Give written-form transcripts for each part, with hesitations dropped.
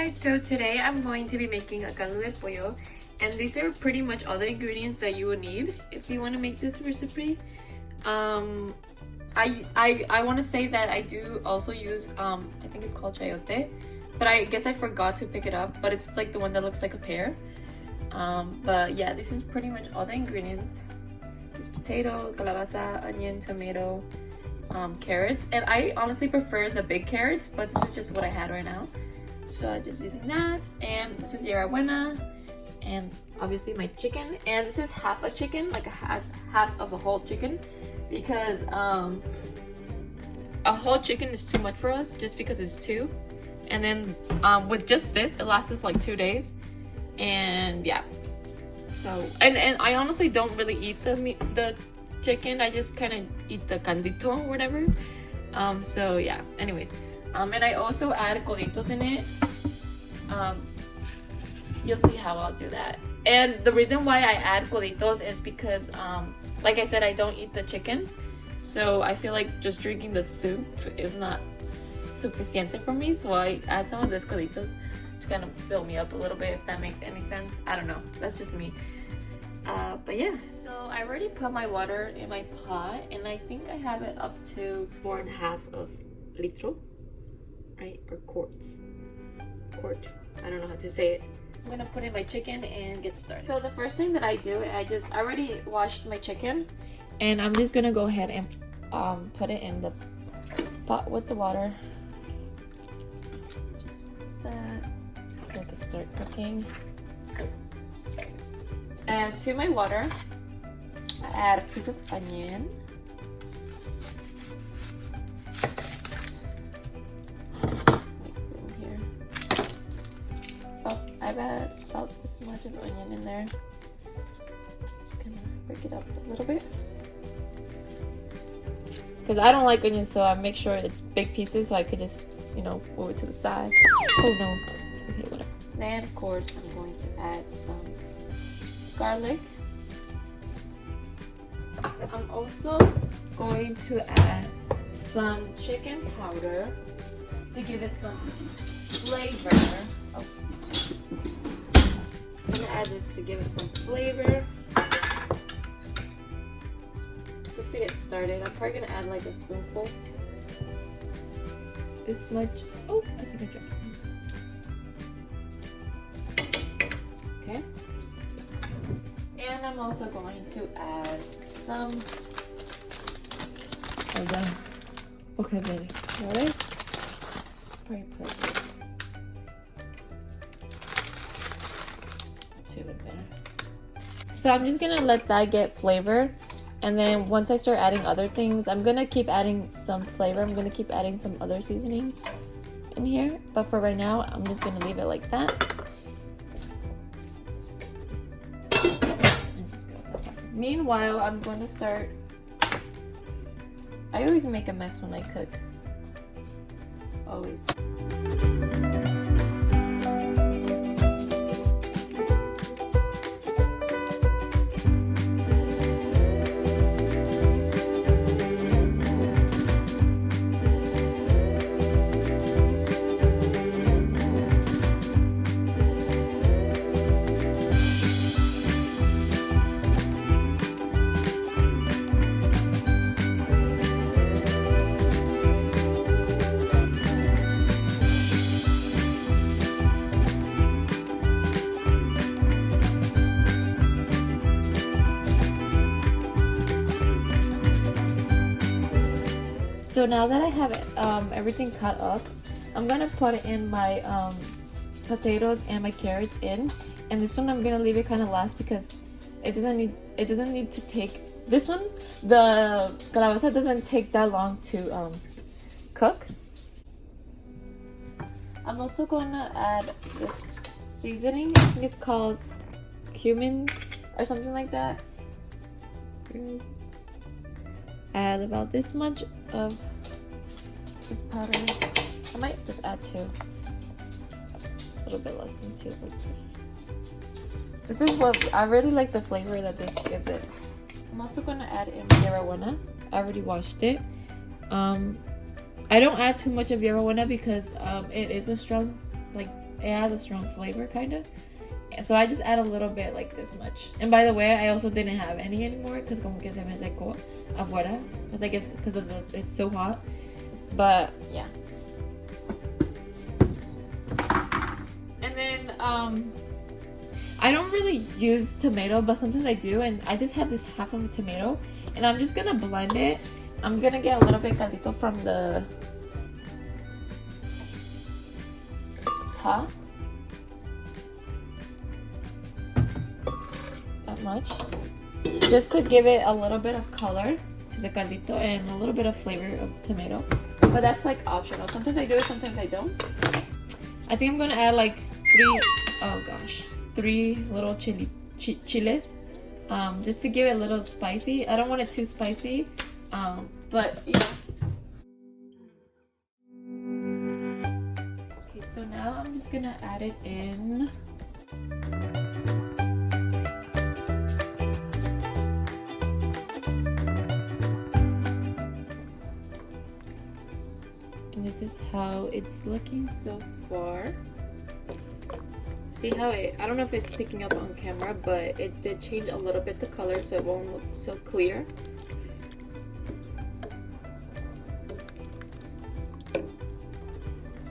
guys, so today I'm going to be making a caldo de pollo, and these are pretty much all the ingredients that you would need if you want to make this recipe. I want to say that I do also use I think it's called chayote, but I guess I forgot to pick it up, but it's like the one that looks like a pear. But yeah, this is pretty much all the ingredients. It's potato, calabaza, onion, tomato, carrots, and I honestly prefer the big carrots, but this is just what I had right now, so I'm just using that. And this is yerba buena, and obviously my chicken, and this is half a chicken, like half of a whole chicken, because a whole chicken is too much for us just because it's two, and then with just this it lasts us like 2 days. And yeah, so and I honestly don't really eat the chicken. I just kind of eat the caldito or whatever. So yeah, anyways, and I also add coditos in it. You'll see how I'll do that. And the reason why I add coditos is because like I said, I don't eat the chicken, so I feel like just drinking the soup is not suficiente for me, so I add some of these coditos to kind of fill me up a little bit, if that makes any sense. I don't know, that's just me. But yeah, so I already put my water in my pot, and I think I have it up to 4.5 of litro, right? Or quarts. Quart. I don't know how to say it. I'm gonna put in my chicken and get started. So the first thing that I do, I already washed my chicken, and I'm just gonna go ahead and put it in the pot with the water. Just like that, so I can start cooking. And to my water, I add a piece of onion. Here. Oh, I've added about this much of onion in there. Just gonna break it up a little bit, because I don't like onions, so I make sure it's big pieces so I could just, you know, move it to the side. Oh no. Okay, whatever. Then of course I'm going to add some garlic. I'm also going to add some chicken powder to give it some flavor. Oh. I'm gonna add this to give it some flavor. Just to get started, I'm probably gonna add like a spoonful. This much. Oh, I think I dropped some. Okay. And I'm also going to add some of the bocazere. Alright? Probably put 2 in there. So I'm just gonna let that get flavor, and then once I start adding other things, I'm gonna keep adding some flavor. I'm gonna keep adding some other seasonings in here, but for right now, I'm just gonna leave it like that. Meanwhile, I'm going to start. I always make a mess when I cook. Always. So now that I have everything cut up, I'm gonna put in my potatoes and my carrots in, and this one I'm gonna leave it kind of last because it doesn't need to take, this one, the calabaza doesn't take that long to cook. I'm also gonna add this seasoning. I think it's called cumin or something like that. Add about this much of this powder. I might just add 2. A little bit less than 2, like this. This is what I really like, the flavor that this gives it. I'm also gonna add in yerba buena. I already washed it. I don't add too much of yerba buena because it is a strong like it has a strong flavor kind of. So I just add a little bit, like this much. And by the way, I also didn't have any anymore because como que se me secó afuera. Because I guess because of this, it's so hot. But yeah. And then I don't really use tomato, but sometimes I do. And I just had this half of a tomato, and I'm just gonna blend it. I'm gonna get a little bit caldito from the top. That much. Just to give it a little bit of color to the caldito and a little bit of flavor of tomato. But that's like optional. Sometimes I do it, sometimes I don't. I think I'm gonna add like three little chiles. Just to give it a little spicy. I don't want it too spicy. But yeah. Okay, so now I'm just gonna add it in. And this is how it's looking so far. See how I don't know if it's picking up on camera, but it did change a little bit the color so it won't look so clear.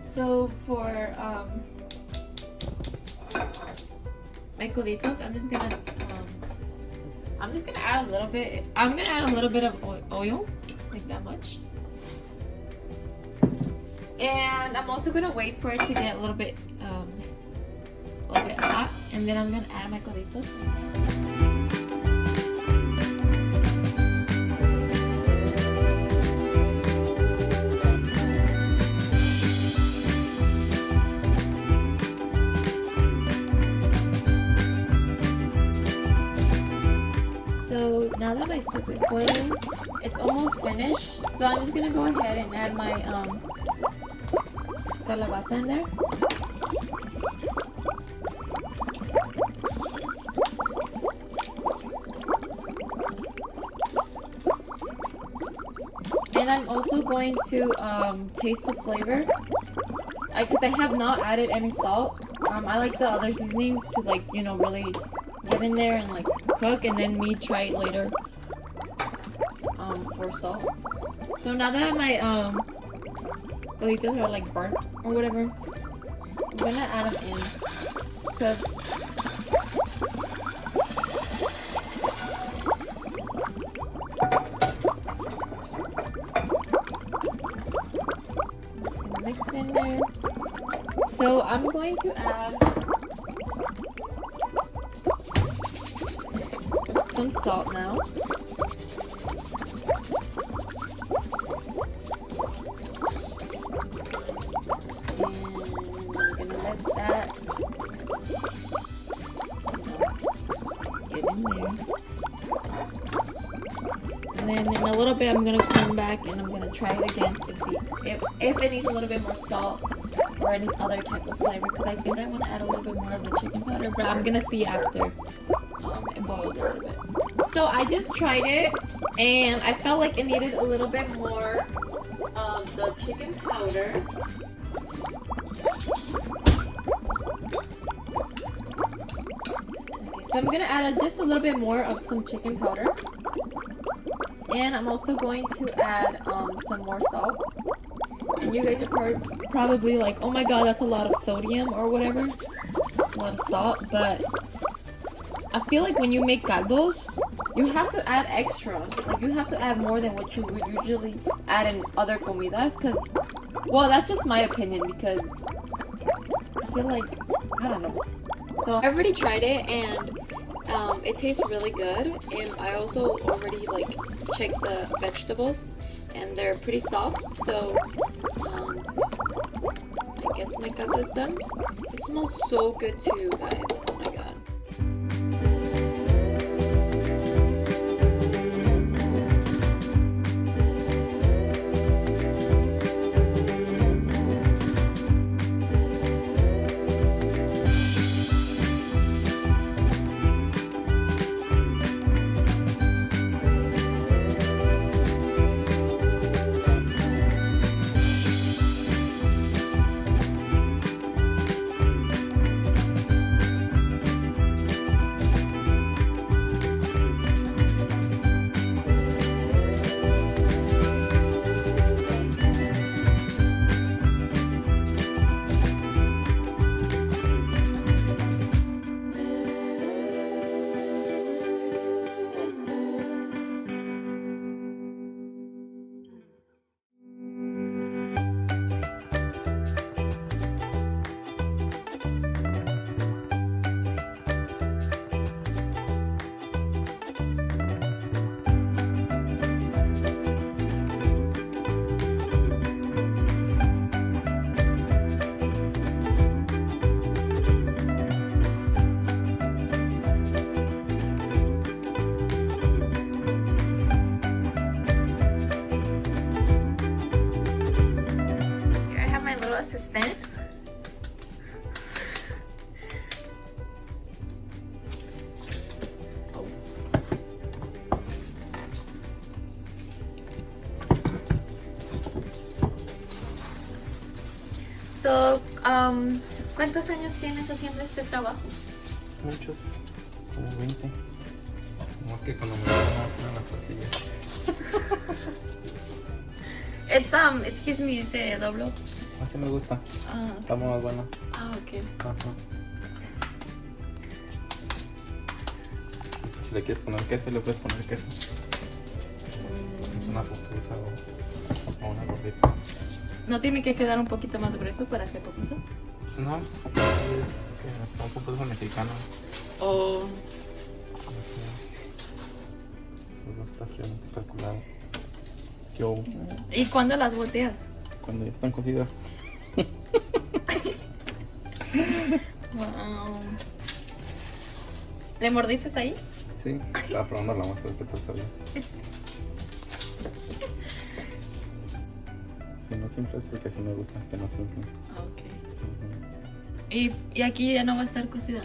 So for my coditos, I'm just gonna add a little bit. I'm gonna add a little bit of oil, like that much. And I'm also gonna wait for it to get a little bit hot, and then I'm gonna add my coditos. So now that my soup is boiling, it's almost finished. So I'm just gonna go ahead and add my calabaza in there. And I'm also going to taste the flavor, because I have not added any salt. I like the other seasonings to, like, you know, really get in there and like cook, and then me try it later for salt. So now that my coditos are like burnt or whatever, I'm gonna add them in, because mix it in there. So I'm going to add some salt now. And I'm gonna let that get in there. And then in a little bit I'm gonna come back and I'm gonna try it again to see if it needs a little bit more salt or any other type of flavor, because I think I want to add a little bit more of the chicken powder, but I'm gonna see after it boils a little bit. So I just tried it and I felt like it needed a little bit more of the chicken powder. Okay, so I'm gonna add just a little bit more of some chicken powder. And I'm also going to add some more salt. And you guys are probably like, oh my god, that's a lot of sodium or whatever. A lot of salt. But I feel like when you make caldos, you have to add extra. Like, you have to add more than what you would usually add in other comidas. Because, well, that's just my opinion, because I feel like, I don't know. So I already tried it, and it tastes really good. And I also already like checked the vegetables, and they're pretty soft. So I guess my caldo is done. It smells so good too, guys. Oh my god. So, ¿cuántos años tienes haciendo este trabajo? Muchos, como 20. Más que cuando me dieron más en las tortillas. Excuse me, ¿se dobló? Así me gusta. Ah, Está más buena. ok. Ajá. Si le quieres poner queso, le puedes poner queso. Es una pupusa o una gordita. ¿No tiene que quedar un poquito más grueso para hacer pupusa? No, es que son pupusas mexicanas. O... No está fríamente calculado. Yo, ¿Y cuándo las volteas? cuando ya están cocidas. Wow. ¿Le mordiste ahí? Sí, estaba probando la masa de que te salió. Si no simple es porque sí me gusta que no simple. Ok. ¿Y aquí ya no va a estar cocida?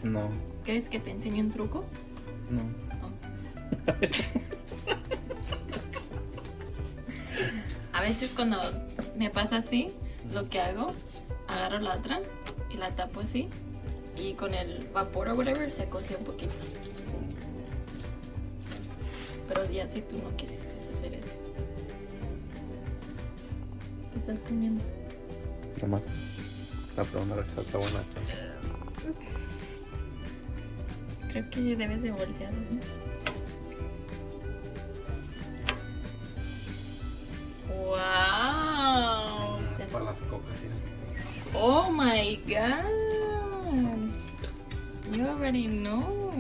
No, ¿Quieres que te enseñe un truco? no. A veces cuando me pasa así, lo que hago, agarro la otra y la tapo así y con el vapor o whatever se cose un poquito. Pero ya si tú no quisiste hacer eso. ¿Qué estás comiendo? Nomás. La probando la receta buena. Sí. Creo que debes de voltear, ¿no? ¡Wow! Para las cocas, sí. Oh my god! You already know.